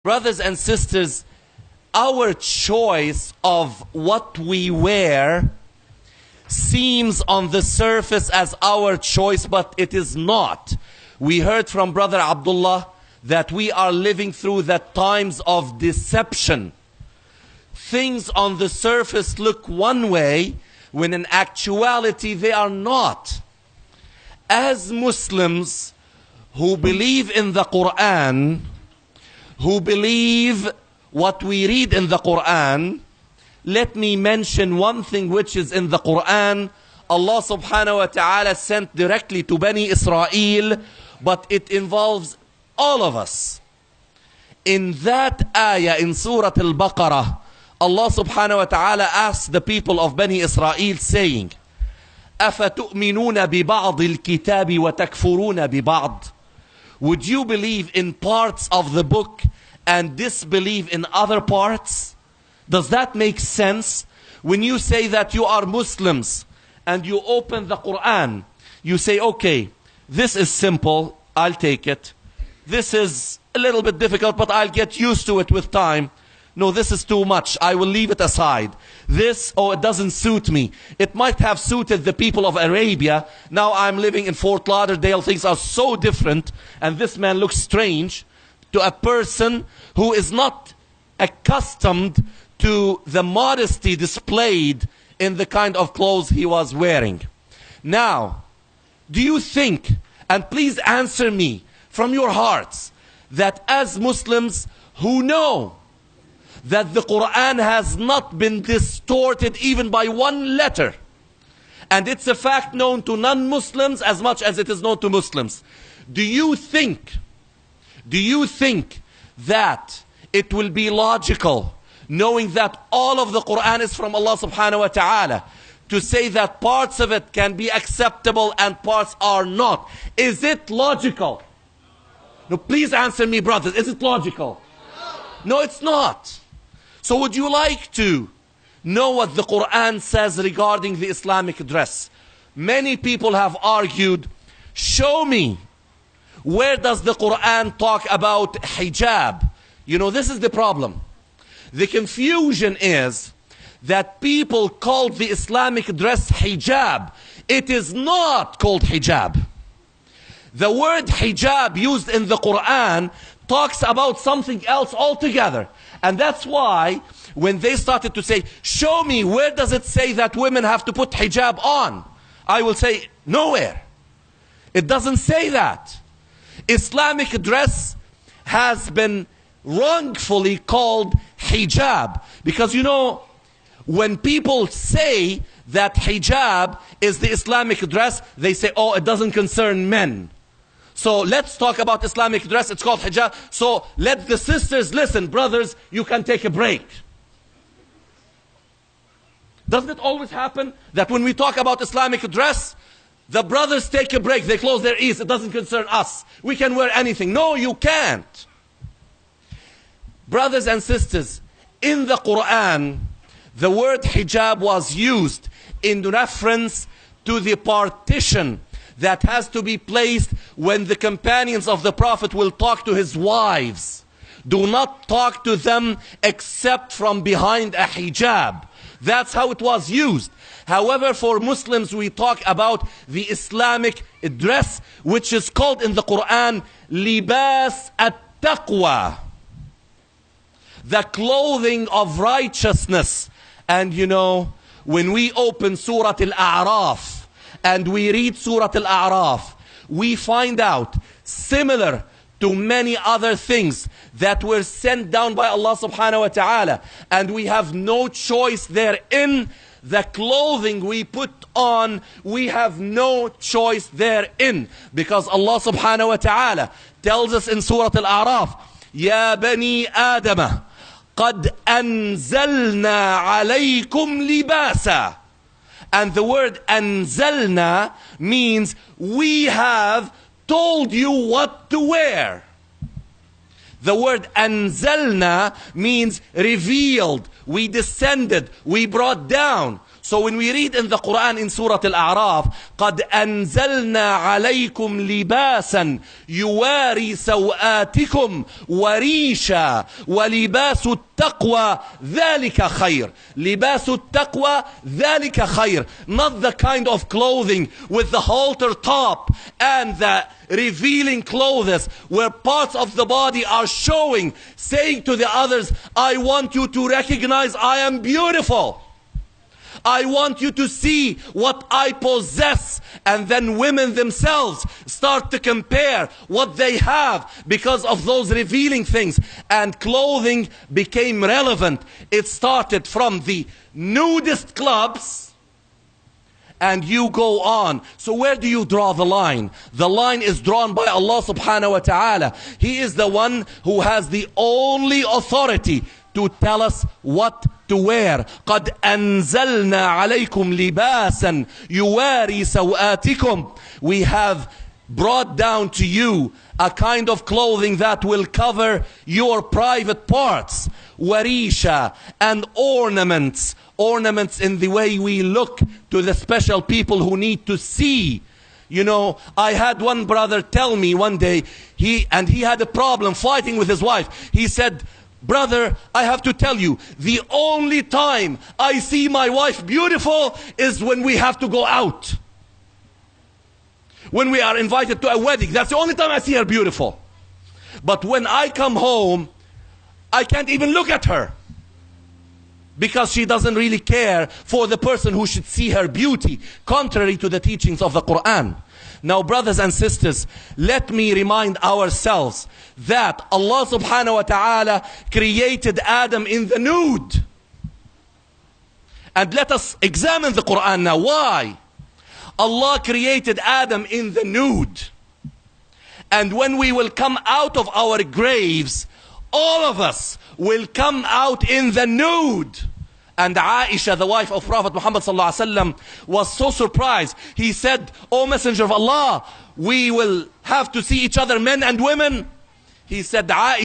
Brothers and sisters, our choice of what we wear seems on the surface as our choice, but it is not. We heard from Brother Abdullah that we are living through the times of deception. Things on the surface look one way, when in actuality they are not. As Muslims who believe in the Quran, who believe what we read in the Quran, let me mention one thing which is in the Quran. Allah subhanahu wa ta'ala sent directly to Bani Israel, but it involves all of us. In that ayah in Surah Al-Baqarah, Allah subhanahu wa ta'ala asked the people of Bani Israel saying, أَفَتُؤْمِنُونَ بِبَعْضِ الْكِتَابِ وَتَكْفُرُونَ بِبَعْضِ? Would you believe in parts of the book and disbelieve in other parts? Does that make sense? When you say that you are Muslims and you open the Quran, you say, okay, this is simple, I'll take it. This is a little bit difficult, but I'll get used to it with time. No, this is too much, I will leave it aside. This, oh, it doesn't suit me. It might have suited the people of Arabia. Now I'm living in Fort Lauderdale, things are so different, and this man looks strange to a person who is not accustomed to the modesty displayed in the kind of clothes he was wearing. Now, do you think, and please answer me from your hearts, that as Muslims who know that the Quran has not been distorted even by one letter, and it's a fact known to non-Muslims as much as it is known to Muslims, do you think that it will be logical, knowing that all of the Quran is from Allah subhanahu wa ta'ala, to say that parts of it can be acceptable and parts are not? Is it logical? No, please answer me, brothers. Is it logical? No, it's not. So would you like to know what the Quran says regarding the Islamic dress? Many people have argued, show me, where does the Quran talk about hijab? You know, this is the problem. The confusion is that people called the Islamic dress hijab. It is not called hijab. The word hijab used in the Quran talks about something else altogether. And that's why when they started to say, show me, where does it say that women have to put hijab on? I will say, nowhere. It doesn't say that. Islamic dress has been wrongfully called hijab. Because you know, when people say that hijab is the Islamic dress, they say, oh, it doesn't concern men. So let's talk about Islamic dress, it's called hijab. So let the sisters listen, brothers, you can take a break. Doesn't it always happen that when we talk about Islamic dress, the brothers take a break, they close their ears, it doesn't concern us. We can wear anything. No, you can't. Brothers and sisters, in the Quran, the word hijab was used in reference to the partition that has to be placed when the companions of the Prophet will talk to his wives. Do not talk to them except from behind a hijab. That's how it was used. However, for Muslims, we talk about the Islamic dress, which is called in the Quran, libas at-taqwa, the clothing of righteousness. And you know, when we open Surah Al-A'raf, and we read Surah Al-A'raf, we find out, similar to many other things that were sent down by Allah subhanahu wa ta'ala, and we have no choice therein, the clothing we put on, we have no choice therein. Because Allah subhanahu wa ta'ala tells us in Surah Al-A'raf, Ya Bani Adama, قَدْ أَنزَلْنَا عَلَيْكُمْ لِبَاسًا. And the word anzalna means we have told you what to wear. The word anzalna means revealed. We descended. We brought down. So when we read in the Quran in Surah Al-A'raf, قَدْ أَنزَلْنَا عَلَيْكُمْ لِبَاسًا يُوَارِي سَوْآتِكُمْ وَرِيشًا وَلِبَاسُ التَّقْوَى ذَلِكَ خَيْرٌ. لِبَاسُ التَّقْوَى ذَلِكَ خَيْرٌ. Not the kind of clothing with the halter top and the revealing clothes where parts of the body are showing, saying to the others, I want you to recognize I am beautiful. I want you to see what I possess. And then women themselves start to compare what they have because of those revealing things. And clothing became relevant. It started from the nudist clubs and you go on. So where do you draw the line? The line is drawn by Allah subhanahu wa ta'ala. He is the one who has the only authority to tell us what to wear. قَدْ أَنزَلْنَا عَلَيْكُمْ لِبَاسًا يُوَارِي سَوْآتِكُمْ. We have brought down to you a kind of clothing that will cover your private parts. Warisha, and ornaments. Ornaments in the way we look to the special people who need to see. You know, I had one brother tell me one day, he had a problem fighting with his wife. He said, brother, I have to tell you, the only time I see my wife beautiful is when we have to go out. When we are invited to a wedding, that's the only time I see her beautiful. But when I come home, I can't even look at her. Because she doesn't really care for the person who should see her beauty, contrary to the teachings of the Quran. Now, brothers and sisters, let me remind ourselves that Allah subhanahu wa ta'ala created Adam in the nude. And let us examine the Quran now. Why? Allah created Adam in the nude. And when we will come out of our graves, all of us will come out in the nude. And Aisha, the wife of Prophet Muhammad sallallahu alaihi wasallam, was so surprised. He said, O Messenger of Allah, we will have to see each other, men and women. He said, Aisha,